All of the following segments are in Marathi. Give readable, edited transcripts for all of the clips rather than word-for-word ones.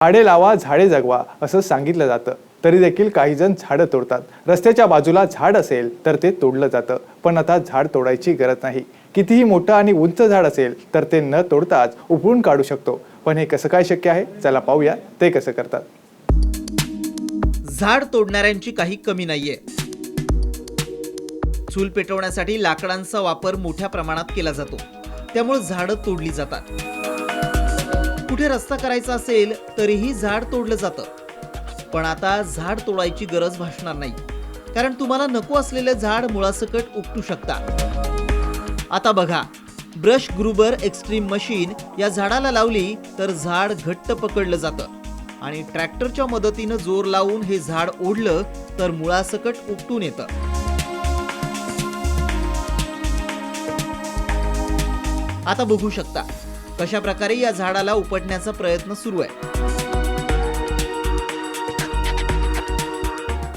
झाडे लावा झाडे जगवा असं सांगितलं जातं, तरी देखील काही जण झाडं तोडतात। रस्त्याच्या बाजूला झाड असेल तर ते तोडलं जातं, पण आता झाड तोडायची गरज नाही। कितीही मोठं आणि उंच झाड असेल तर ते न तोडताच उपळून काढू शकतो। पण हे कसं काय शक्य आहे? चला पाहूया ते कसं करतात। झाड तोडणाऱ्यांची काही कमी नाहीये। चूल पेटवण्यासाठी लाकडांचा वापर मोठ्या प्रमाणात केला जातो, त्यामुळे झाडं तोडली जातात। कुठे रस्ता करायचा असेल तरीही झाड तोडलं जातं। पण आता झाड तोडायची गरज भासणार नाही, कारण तुम्हाला नको असलेले झाड मुळासकट उपटू शकता। आता बघा, ब्रश ग्रुबर एक्स्ट्रीम मशीन या झाडाला लावली तर झाड घट्ट पकडलं जातं आणि ट्रॅक्टरच्या मदतीनं जोर लावून हे झाड ओढलं तर मुळासकट उपटून येतं। आता बघू शकता कशा प्रकारे या झाडाला उपटण्याचा प्रयत्न सुरू आहे।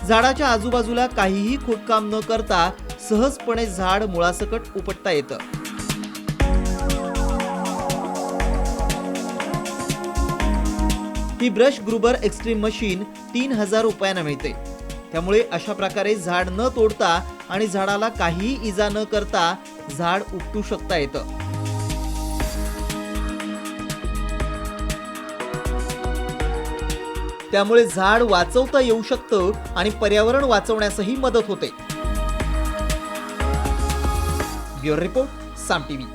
झाडाच्या आजूबाजूला काहीही खोदकाम न करता सहजपणे झाड मुळासकट उपटता येतं। ही ब्रश ग्रुबर एक्स्ट्रीम मशीन 3000 रुपयांना मिळते। त्यामुळे अशा प्रकारे झाड न तोडता आणि झाडाला काहीही इजा न करता झाड उपटू शकता येतं। त्यामुळे झाड वाचवता येऊ शकतं आणि पर्यावरण वाचवण्यासही मदत होते। ब्युरो रिपोर्ट, साम टीव्ही।